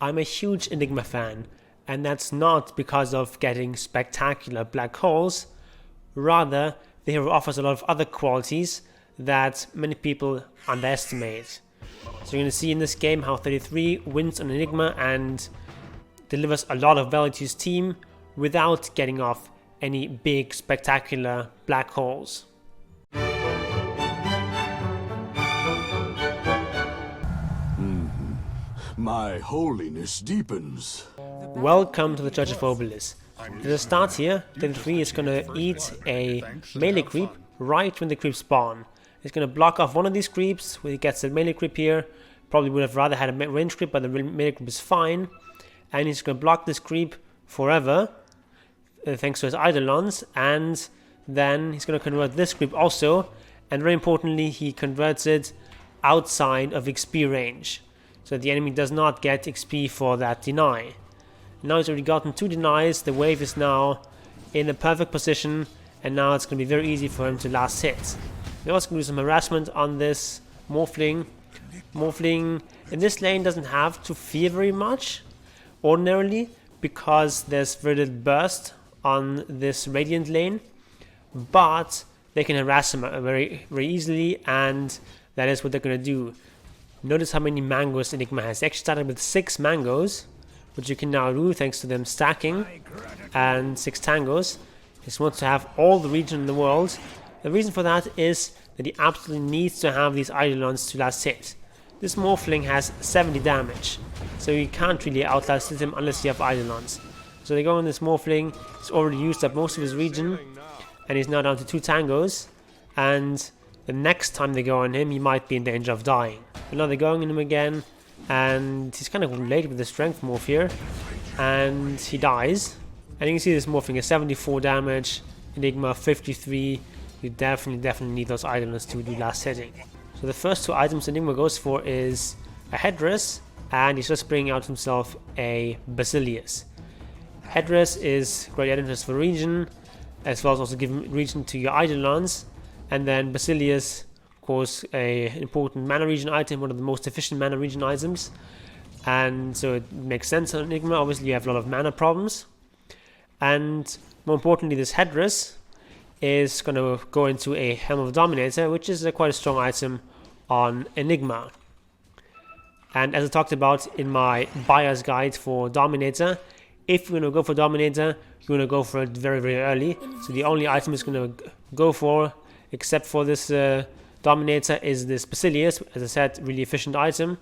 I'm a huge Enigma fan, and that's not because of getting spectacular black holes. Rather, the hero offers a lot of other qualities that many people underestimate. So you're going to see in this game how 33 wins on Enigma and delivers a lot of value to his team without getting off any big spectacular black holes. My holiness deepens. Welcome to the Church of Obelisk. At the start here, 33 is going to eat a melee creep right when the creeps spawn. It's going to block off one of these creeps when he gets a melee creep here. Probably would have rather had a range creep, but the melee creep is fine. And he's going to block this creep forever, thanks to his Eidolons. And then he's going to convert this creep also. And very importantly, he converts it outside of XP range. So the enemy does not get XP for that deny. Now he's already gotten 2 denies, the wave is now in a perfect position, and now it's going to be very easy for him to last hit. We're also going to do some harassment on this Morphling. Morphling in this lane doesn't have to fear very much, ordinarily, because there's very little burst on this Radiant lane, but they can harass him very easily, and that is what they're going to do. Notice how many mangoes Enigma has. They actually started with 6 mangoes, which you can now do thanks to them stacking, and 6 tangos. He just wants to have all the region in the world. The reason for that is that he absolutely needs to have these Eidolons to last hit. This Morphling has 70 damage, so you can't really outlast him unless you have Eidolons. So they go on this Morphling. He's already used up most of his region, and he's now down to 2 tangos, and the next time they go on him, he might be in danger of dying. But now they're going on him again, and he's kind of late with the strength morph here, and he dies. And you can see this morphing is 74 damage, Enigma 53. You definitely need those items to do last hitting. So the first 2 items Enigma goes for is a headdress, and he's just bringing out himself a Basilius. Headdress is great interest for region, as well as also giving region to your Eidolons. And then Basilius, of course, an important mana region item, one of the most efficient mana region items. And so it makes sense on Enigma. Obviously you have a lot of mana problems. And more importantly, this headdress is going to go into a Helm of Dominator, which is quite a strong item on Enigma. And as I talked about in my buyer's guide for Dominator, if you're going to go for Dominator, you're going to go for it very early. So the only item it's going to go for, except for this Dominator, is this Basilius. As I said, really efficient item.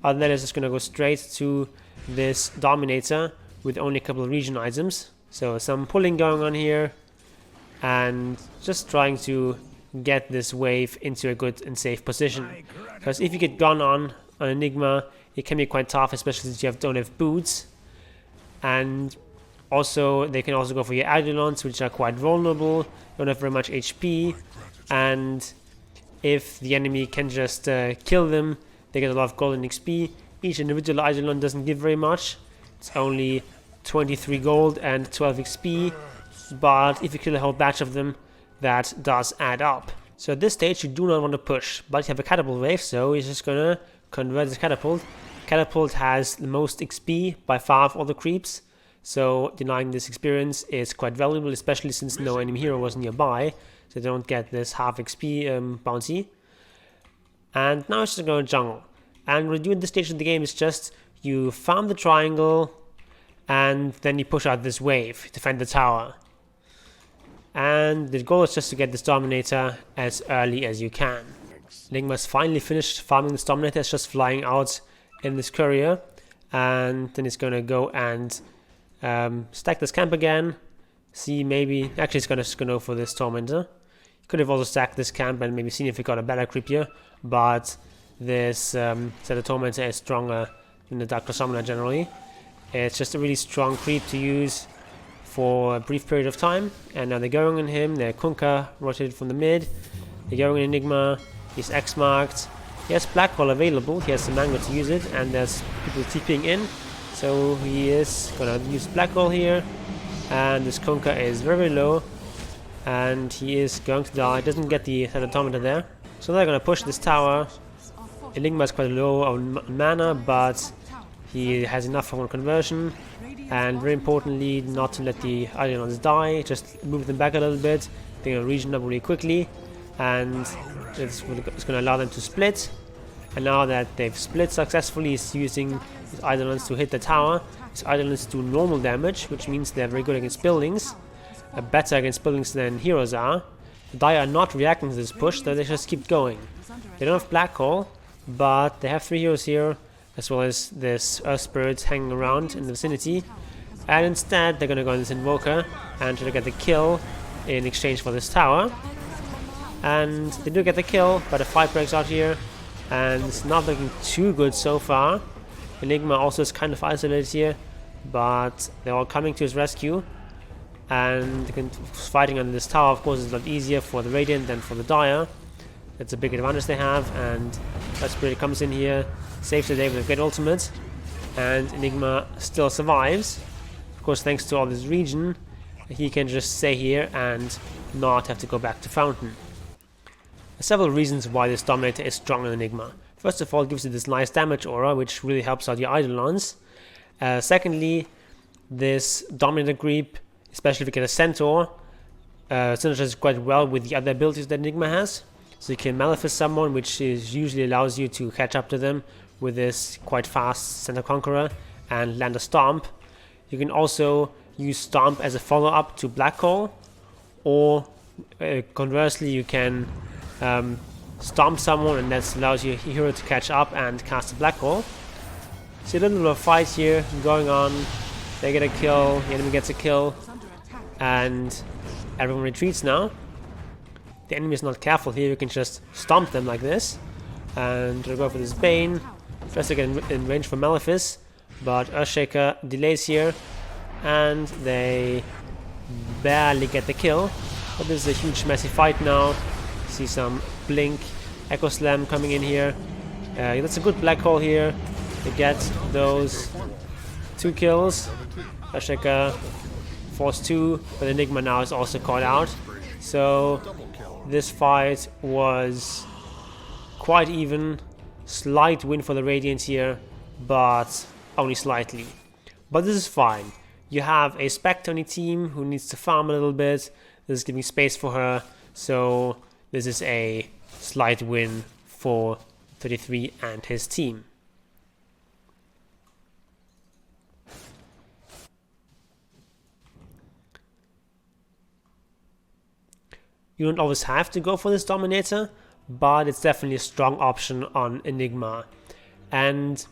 Other than that, it's just going to go straight to this Dominator with only a couple of region items. So some pulling going on here, and just trying to get this wave into a good and safe position. Because if you get gone on Enigma, it can be quite tough, especially since you don't have boots. And also, they can also go for your Eidolons, which are quite vulnerable, don't have very much HP. And if the enemy can just kill them, they get a lot of golden XP. Each individual Eidolon doesn't give very much. It's only 23 gold and 12 XP. But if you kill a whole batch of them, that does add up. So at this stage, you do not want to push, but you have a catapult wave, so he's just gonna convert this catapult. Catapult has the most XP by far of all the creeps, so denying this experience is quite valuable, especially since no enemy hero was nearby, so they don't get this half XP bounty. And now it's just going to jungle. And what you do at this stage of the game is just you farm the triangle, and then you push out this wave to defend the tower. And the goal is just to get this Dominator as early as you can. Enigma's finally finished farming this Dominator. It's just flying out in this courier, and then it's going to go and stack this camp again. See, maybe actually it's going to go for this Tormentor. Could have also stacked this camp and maybe seen if he got a better creep here, but this set of Tormentor is stronger than the Dark Summoner generally. It's just a really strong creep to use for a brief period of time. And now they're going on him. They're Kunkka rotated from the mid. They're going in Enigma. He's X marked. He has Black Hole available. He has the Mango to use it, and there's people TPing in. So he is gonna use Black Hole here. And this Kunkka is very low, and he is going to die. Doesn't get the automata there. So they're gonna push this tower. Enigma is quite low on mana, but He has enough for one conversion, and very importantly, not to let the Eidolons die, just move them back a little bit. They're going to regen up really quickly, and it's going to allow them to split. And now that they've split successfully, he's using his Eidolons to hit the tower. His Eidolons do normal damage, which means they're very good against buildings, better against buildings than heroes are. The Dire are not reacting to this push, so they just keep going. They don't have Black Hole, but they have 3 heroes here, as well as this Earth Spirit hanging around in the vicinity. And instead, they're going to go on this Invoker and try to get the kill in exchange for this tower. And they do get the kill, but a fight breaks out here, and it's not looking too good so far. Enigma also is kind of isolated here, but they're all coming to his rescue. And fighting on this tower, of course, is a lot easier for the Radiant than for the Dire. That's a big advantage they have, and Earth Spirit comes in here, saves the day with a great ultimate, and Enigma still survives. Of course, thanks to all this regen, he can just stay here and not have to go back to Fountain. There's several reasons why this Dominator is strong in Enigma. First of all, it gives you this nice damage aura, which really helps out your Eidolons. Secondly, this Dominator creep, especially if you get a Centaur, synergizes quite well with the other abilities that Enigma has. So you can Malefice someone, which usually allows you to catch up to them with this quite fast Centaur Conqueror and land a Stomp. You can also use Stomp as a follow-up to Black Hole, or conversely you can Stomp someone, and that allows your hero to catch up and cast a Black Hole. See a little bit of a fight here going on. They get a kill, the enemy gets a kill, and everyone retreats now. The enemy is not careful here, you can just stomp them like this. And they'll go for this Bane. First they get in range for Malefice, but Earthshaker delays here, and they barely get the kill. But this is a huge messy fight now. See some Blink, Echo Slam coming in here. That's a good Black Hole here to get those 2 kills. Earthshaker forced 2, but Enigma now is also caught out. So this fight was quite even. Slight win for the Radiant here, but only slightly. But this is fine. You have a Spectre on your team who needs to farm a little bit. This is giving space for her, so this is a slight win for 33 and his team. You don't always have to go for this Dominator, but it's definitely a strong option on Enigma. And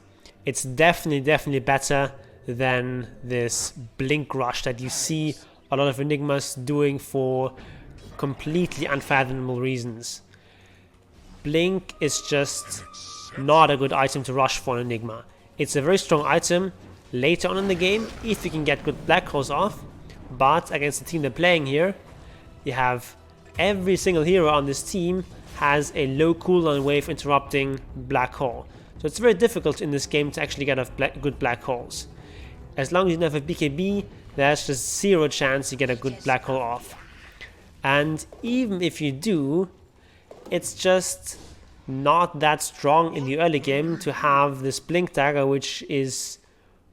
it's definitely better than this Blink Rush that you see a lot of Enigmas doing for completely unfathomable reasons. Blink is just not a good item to rush for an Enigma. It's a very strong item later on in the game if you can get good Black Holes off, but against the team they're playing here, you have every single hero on this team has a low cooldown wave interrupting Black Hole. So it's very difficult in this game to actually get off good Black Holes. As long as you don't have a BKB, there's just 0 chance you get a good Black Hole off. And even if you do, it's just not that strong in the early game to have this Blink Dagger, which is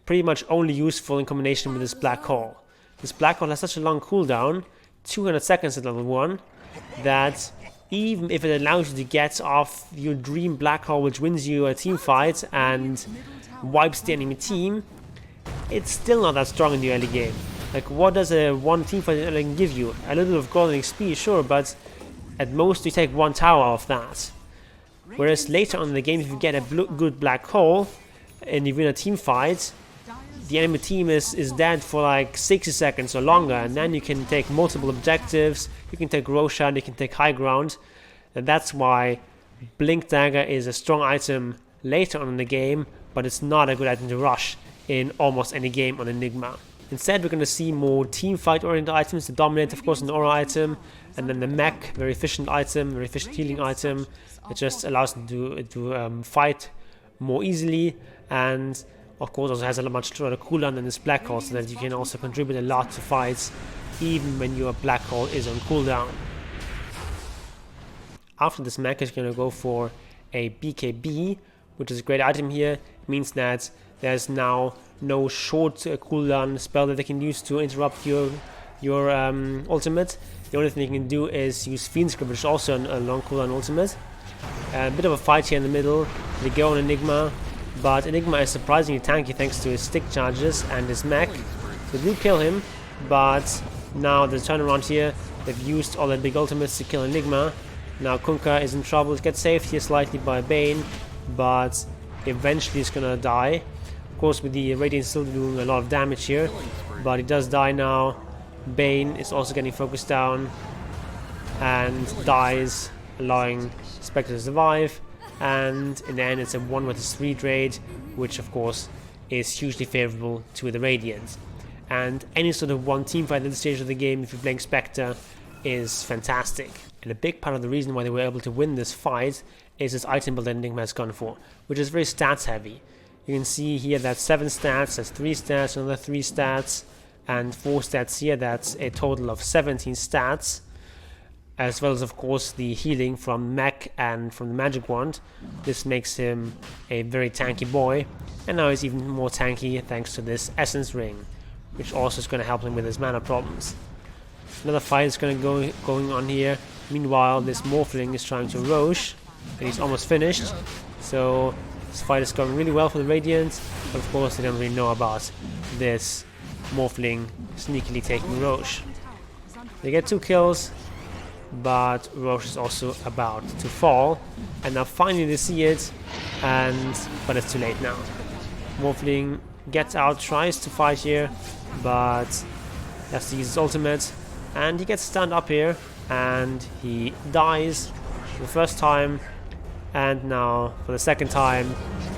pretty much only useful in combination with this Black Hole. This Black Hole has such a long cooldown, 200 seconds at level 1, that even if it allows you to get off your dream Black Hole, which wins you a team fight and wipes the enemy team, it's still not that strong in the early game. Like, what does a one team fight in the early game give you? A little bit of golden XP, sure, but at most you take 1 tower off that. Whereas later on in the game, if you get a good Black Hole and you win a team fight, the enemy team is dead for like 60 seconds or longer, and then you can take multiple objectives, you can take Roshan, you can take high ground, and that's why Blink Dagger is a strong item later on in the game, but it's not a good item to rush in almost any game on Enigma. Instead, we're going to see more team fight oriented items. The Dominate, of course, an aura item, and then the Mech, very efficient item, very efficient healing item. It just allows them to fight more easily, and of course also has a much shorter cooldown than this Black Hole, so that you can also contribute a lot to fights even when your Black Hole is on cooldown. After this Mech is going to go for a BKB, which is a great item here. It means that There's now no short cooldown spell that they can use to interrupt your ultimate. The only thing you can do is use Fiend's Grip, which is also a long cooldown ultimate. A bit of a fight here in the middle. They go on Enigma, but Enigma is surprisingly tanky thanks to his stick charges and his mech. So they do kill him, but now the turnaround here, they've used all their big ultimates to kill Enigma. Now Kunkka is in trouble, gets saved here slightly by Bane, but eventually he's gonna die. Of course, with the Radiant still doing a lot of damage here, but he does die now. Bane is also getting focused down and dies, allowing Spectre to survive. And in the end, it's a 1 vs 3 trade, which of course is hugely favorable to the Radiant. And any sort of one team fight at this stage of the game, if you're playing Spectre, is fantastic. And a big part of the reason why they were able to win this fight is this item build that Enigma has gone for, which is very stats heavy. You can see here that's 7 stats, that's 3 stats, another 3 stats, and 4 stats here. That's a total of 17 stats, as well as of course the healing from mech and from the magic wand. This makes him a very tanky boy, and now he's even more tanky thanks to this essence ring, which also is going to help him with his mana problems. Another fight is going to going on here. Meanwhile, this Morphling is trying to Roche, and he's almost finished. So this fight is going really well for the Radiant, but of course they don't really know about this Morphling sneakily taking Roche. They get 2 kills, but Roche is also about to fall, and now finally they see it, but it's too late now. Morphling gets out, tries to fight here, but has to use his ultimate, and he gets stunned up here, and he dies for the first time, and now for the second time.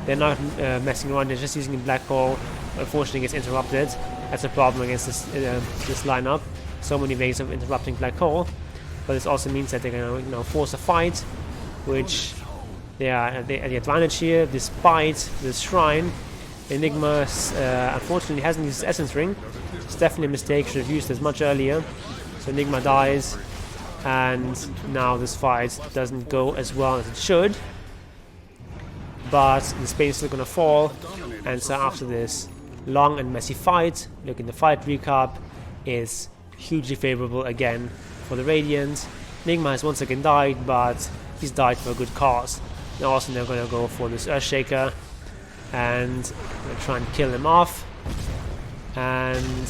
They're not messing around, they're just using a black hole. Unfortunately, it gets interrupted. That's a problem against this lineup. So many ways of interrupting black hole, but this also means that they're going to force a fight, which they are at the advantage here, despite this shrine. Enigma unfortunately hasn't used his essence ring. It's definitely a mistake, should have used this much earlier. So Enigma dies, and now this fight doesn't go as well as it should. But the Spain is still going to fall, and so after this long and messy fight, look in the fight recap, is hugely favorable again for the Radiant. Enigma has once again died, but he's died for a good cause. Now also they're going to go for this Earthshaker, and they'll try and kill him off, and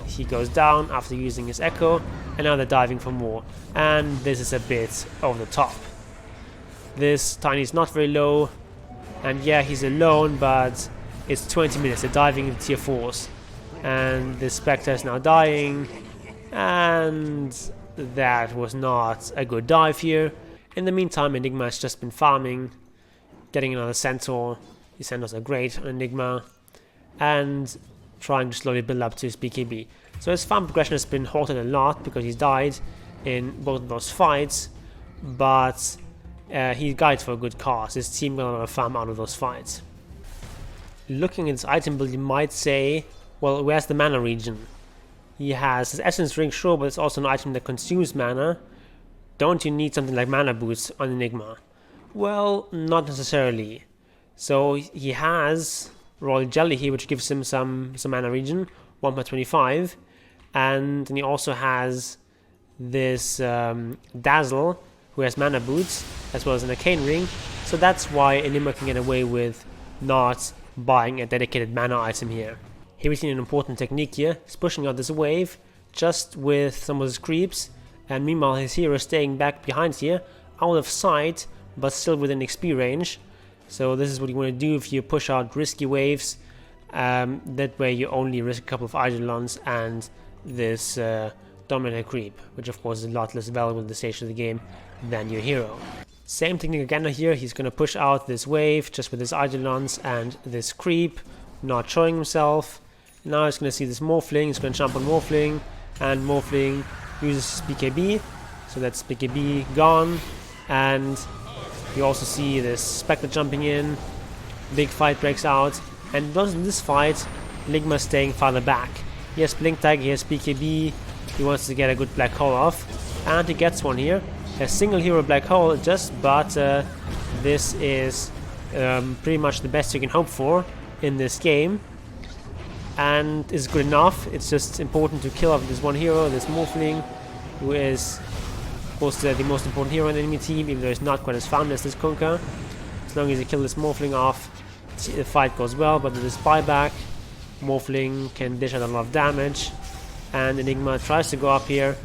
he goes down after using his Echo, and now they're diving for more, and this is a bit over the top. This Tiny is not very low, and yeah, he's alone, but it's 20 minutes, they're diving into tier 4s, and the Spectre is now dying, and that was not a good dive here. In the meantime, Enigma has just been farming, getting another Centaur. These Centaurs are great on Enigma, and trying to slowly build up to his BKB. So his farm progression has been halted a lot because he's died in both of those fights, but he died for a good cause. His team got a lot of farm out of those fights. Looking at his item build, you might say, well, where's the mana regen? He has his essence ring, sure, but it's also an item that consumes mana. Don't you need something like mana boots on Enigma? Well, not necessarily. So he has Royal Jelly here, which gives him some mana regen, 1 per 25, and then he also has this Dazzle, who has mana boots, as well as an Arcane Ring. So that's why Enigma can get away with not buying a dedicated mana item here. Here we see an important technique here. He's pushing out this wave just with some of his creeps, and meanwhile his hero is staying back behind here, out of sight, but still within XP range. So this is what you want to do if you push out risky waves. That way you only risk a couple of Eidolons and this Dominator creep, which of course is a lot less valuable in the stage of the game than your hero. Same technique again here. He's going to push out this wave just with his Eidolons and this creep, not showing himself. Now he's going to see this Morphling. He's going to jump on Morphling, and Morphling uses his BKB, so that's BKB gone. And you also see this Spectre jumping in. Big fight breaks out, and in this fight, Enigma is staying farther back. He has Blink Tag, he has BKB. He wants to get a good black hole off, and he gets one here. A single hero black hole, but this is pretty much the best you can hope for. in this game, and is good enough. It's just important to kill off this one hero, this Morphling, who is of course the most important hero in the enemy team, even though he's not quite as fun as this Kunkka. As long as you kill this Morphling off, the fight goes well. But with this buyback, Morphling can dish out a lot of damage, and Enigma tries to go up here,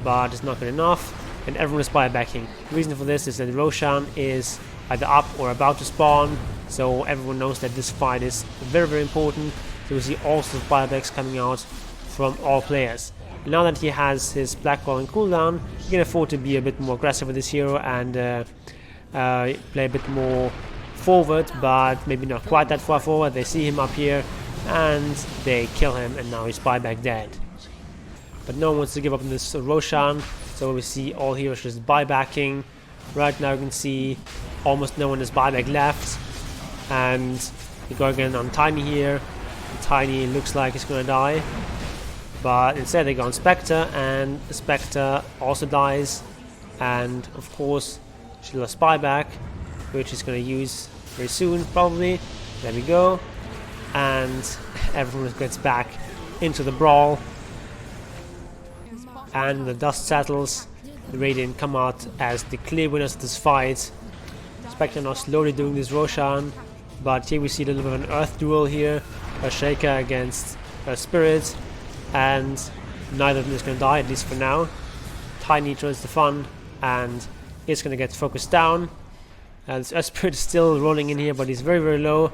but it's not good enough, and everyone is buybacking. The reason for this is that Roshan is either up or about to spawn, so everyone knows that this fight is very, very important. So we see all sorts of buybacks coming out from all players. And now that he has his Black Ball and cooldown, he can afford to be a bit more aggressive with this hero and play a bit more forward, but maybe not quite that far forward. They see him up here and they kill him, and now he's buyback dead. But no one wants to give up on this Roshan, so we see all heroes just buybacking. Right now you can see almost no one is buyback left, and we go again on Tiny here. Tiny looks like he's gonna die, but instead they go on Spectre, and Spectre also dies, and of course she lost buyback, which he's gonna use very soon probably. There we go, and everyone gets back into the brawl, and the dust settles. The Radiant come out as the clear winners of this fight. Spectre now slowly doing this Roshan, but here we see a little bit of an earth duel here, a Shaker against a Spirit, and neither of them is going to die, at least for now. Tiny joins the fun and is going to get focused down. And Earth Spirit is still rolling in here, but he's very, very low.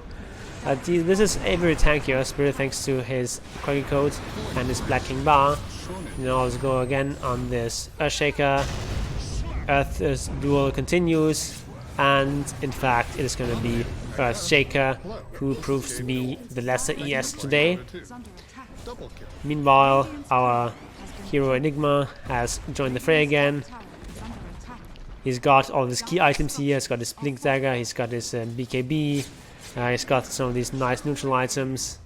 This is a very tanky Earth Spirit thanks to his Quaggy Coat and his Black King Bar. Now let's go again on this Earth Shaker. Earth duel continues, and in fact it is going to be Earth Shaker who proves to be the lesser ES today. Meanwhile, our hero Enigma has joined the fray again. He's got all of his key items here. He's got his Blink Dagger, he's got his BKB, he's got some of these nice neutral items,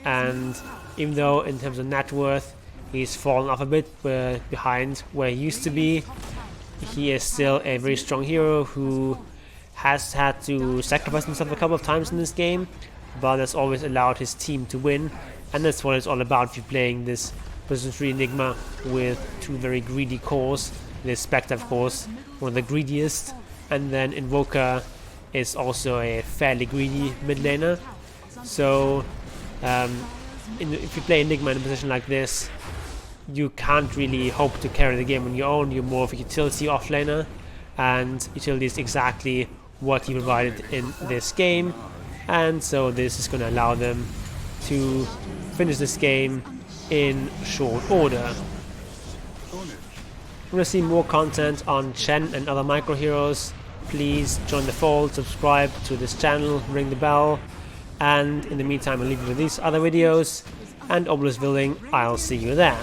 and even though in terms of net worth he's fallen off a bit behind where he used to be, he is still a very strong hero who has had to sacrifice himself a couple of times in this game, but has always allowed his team to win, and that's what it's all about if you're playing this position 3 Enigma with two very greedy cores. This Spectre, of course, one of the greediest, and then Invoker is also a fairly greedy mid laner. So if you play Enigma in a position like this, you can't really hope to carry the game on your own. You're more of a utility offlaner, and utility is exactly what he provided in this game, and so this is going to allow them to finish this game in short order. If you want to see more content on Chen and other micro heroes, please join the fold, subscribe to this channel, ring the bell, and in the meantime I'll leave you with these other videos, and Obelisk willing, I'll see you there.